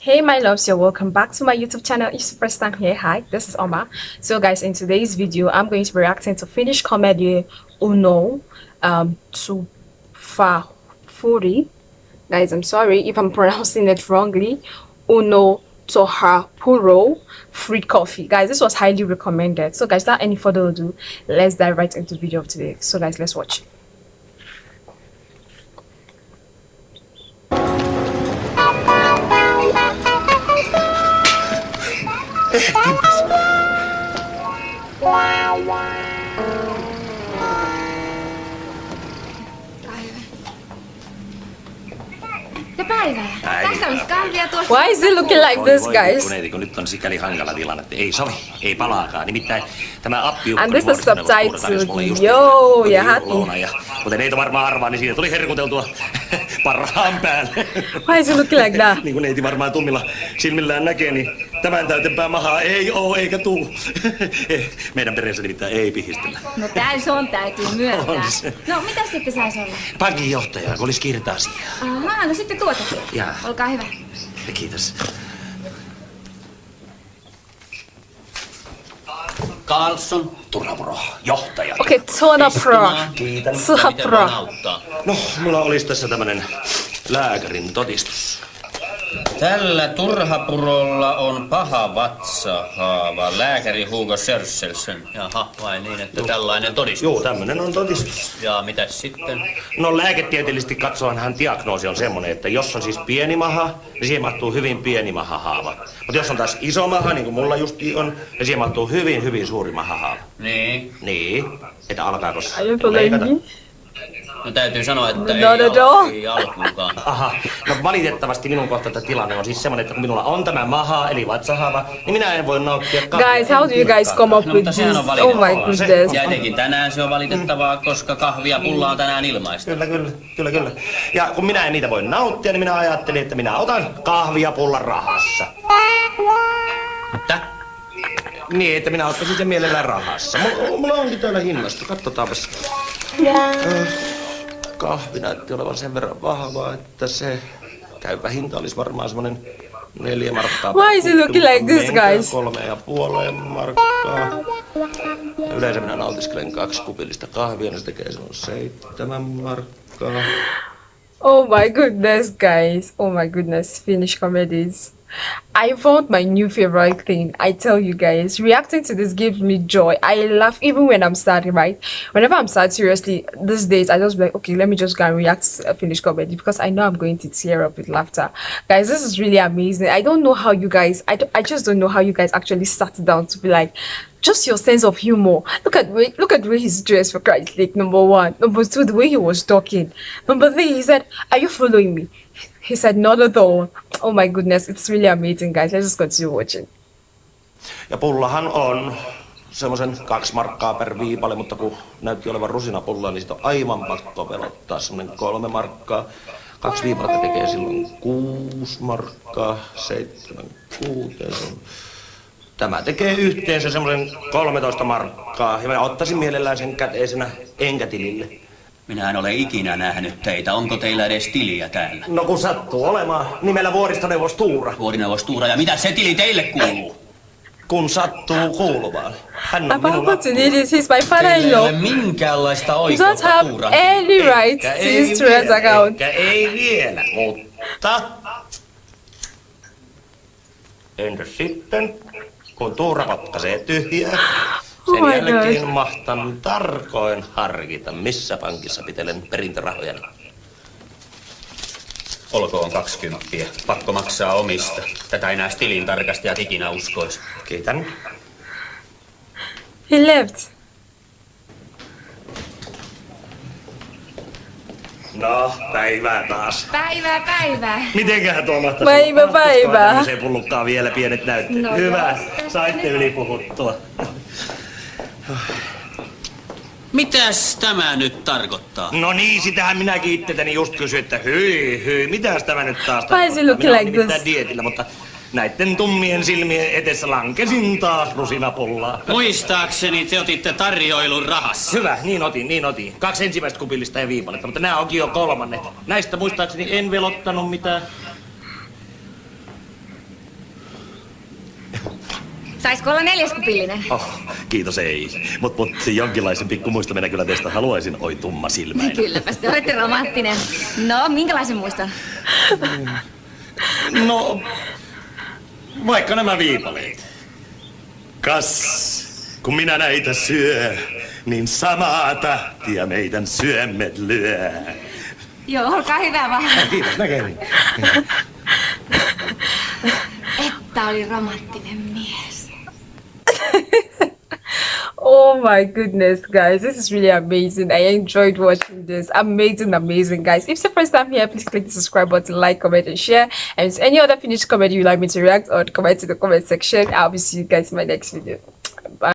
Hey my loves, you're welcome back to my YouTube channel. If it's the first time here, hi, this is Oma. So guys, in today's video I'm going to be reacting to Finnish comedy Uno to Furi. Guys, I'm sorry if I'm pronouncing it wrongly. Uno Toha Puro free coffee. Guys, this was highly recommended. So guys, without any further ado, let's dive right into the video of today. So guys, let's watch. Why is it looking like this, guys? Kun nyt on sikäli hankala tilanne, että ei sovi, ei palaakaan. Nimittäin tämä appi and this is subtitled. Yo, ja happy. Ja kuten neito varmaan arvaa, niin siitä tuli herkuteltua parhaan päälle. Why is it looking like that? Niin kuin neiti varmaan tummilla silmillään näkee, niin tämän täytempää mahaa ei oo eikä tuu. Meidän perheessä nimittäin ei pihistellä. No se on täytyy myöntää. No mitä sitten saisi olla? Pankinjohtaja, kun olisi kirjata asiaa. Ahaa, no sitten tuotakin. Jaa. Olkaa hyvä. Kiitos. Carlson. Turhapuro, johtaja. Okei, Turhapuro. Kiitän. Turhapuro. No, mulla olisi tässä tämmönen lääkärin todistus. Tällä Turhapurolla on paha vatsahaava. Lääkäri Hugo Sörselsen. Jaha, vai niin, että tällainen todistus? Joo, tämmönen on todistus. Ja mitäs sitten? No lääketieteellisesti katsoenhan diagnoosi on semmonen, että jos on siis pieni maha, niin siihen mahtuu hyvin pieni mahahaava. Mutta jos on taas iso maha, niin kuin mulla justi on, niin siihen mahtuu hyvin, hyvin suuri mahahaava. Niin. Niin, että alkaako leikata? No täytyy sanoa, että ei alkuunkaan. Aha, no valitettavasti minun kohtalta tilanne on siis semmonen, että kun minulla on tämä maha, eli vatsahaava, niin minä en voi nauttia kahvia. Guys, how do you guys come up with this? Oh my goodness. Ja etenkin tänään se on valitettavaa, koska kahvia pullaa tänään ilmaista. Kyllä. Ja kun minä en niitä voi nauttia, niin minä ajattelin, että minä otan kahvia pullan rahassa. Mitä? Niin, että minä ottaisin sen mielellään rahassa. Mulla onkin täällä hinnasta, katsotaanpas. Kahvi näytti olevan sen verran vahvaa, että se käypä hinta olisi varmaan semmonen 4 markkaa. Why is it looking like this, guys? 3,5 markkaa. Ja yleensä minä nautiskelen 2 kupillista kahvia, niin se tekee semmonen 7 markkaa. Oh my goodness, guys. Oh my goodness, Finnish comedies. I found my new favorite thing. I tell you guys, reacting to this gives me joy. I laugh even when I'm sad, right? Whenever I'm sad, seriously, these days I just be like, okay, let me just go and react to a Finnish comedy because I know I'm going to tear up with laughter. Guys, this is really amazing. I don't know how you guys, I just don't know how you guys actually sat down to be like, just your sense of humor. Look at the way he's dressed, for Christ's sake, number 1. Number 2, the way he was talking. Number 3, he said, are you following me? He said, not at all. Oh my goodness, it's really amazing, guys. Let's just continue watching. Ja pullahan on semmosen 2 markkaa per viipale, mutta kun näytti olevan rusinapulla, niin sit on aivan pakko velottaa semmonen 3 markkaa. 2 viipaletta tekee silloin 6 markkaa, 7, 6. Tämä tekee yhteensä semmosen 13 markkaa. Ja mä ottaisin mielellään sen käteisenä enkä tilille. Minä en ole ikinä nähnyt teitä. Onko teillä edes tiliä täällä? No kun sattuu olemaan nimellä Vuoristoneuvos Tuura. Vuorineuvos Tuura, ja mitä se tili teille kuuluu? Kun sattuu kuuluvaan. Hän on minulla. He's my father-in-law. Teillä ei ole minkäänlaista oikeutta Tuuran. Any rights to his Threads account. Ei vielä, mutta entäs sitten, kun Tuura potkaisee tyhjää, sen jälkeen mahtan tarkoin harkita, missä pankissa pitelen perintörahojani. Olkoon 20. Pakko maksaa omista. Tätä ei nää tilintarkastajat ikinä uskois. Kiitän. He left. No, päivää taas. Päivää. Mitenköhän tuo mahtaisi? Päivää. Se pullukkaa vielä pienet näytteet. No, hyvä, saitte ylipuhuttua. Mitäs tämä nyt tarkoittaa? No niin, sitähän minäkin itseltäni just kysyin, että hyi, mitäs tämä nyt taas tarkoittaa? Minä olen nimittäin dietillä, mutta näitten tummien silmien edessä lankesin taas rusinapullaa. Muistaakseni te otitte tarjoilun rahassa. Hyvä, niin otin. 2 ensimmäistä kupillista ja viipaletta, mutta nämä onkin jo 3. Näistä muistaakseni en velottanut mitään. Taisiko olla 4 kupillinen? Oh, kiitos ei. Mut jonkinlaisen pikkumuiston minä kyllä teistä haluaisin, oi tumma silmäinen. Kylläpäs te olette romanttinen. No, minkälaisen muiston? No, vaikka nämä viipaleet. Kas, kun minä näitä syö, niin samaa tahtia meidän syömmet lyö. Joo, olkaa hyvä vaan. Kiitos, näkemiin. Että oli romanttinen mies. Oh my goodness, guys, this is really amazing. I enjoyed watching this. Amazing, guys. If it's your first time here, please click the subscribe button, like, comment, and share. And if there's any other Finnish comedy you'd like me to react on, comment in the comment section. I'll be seeing you guys in my next video.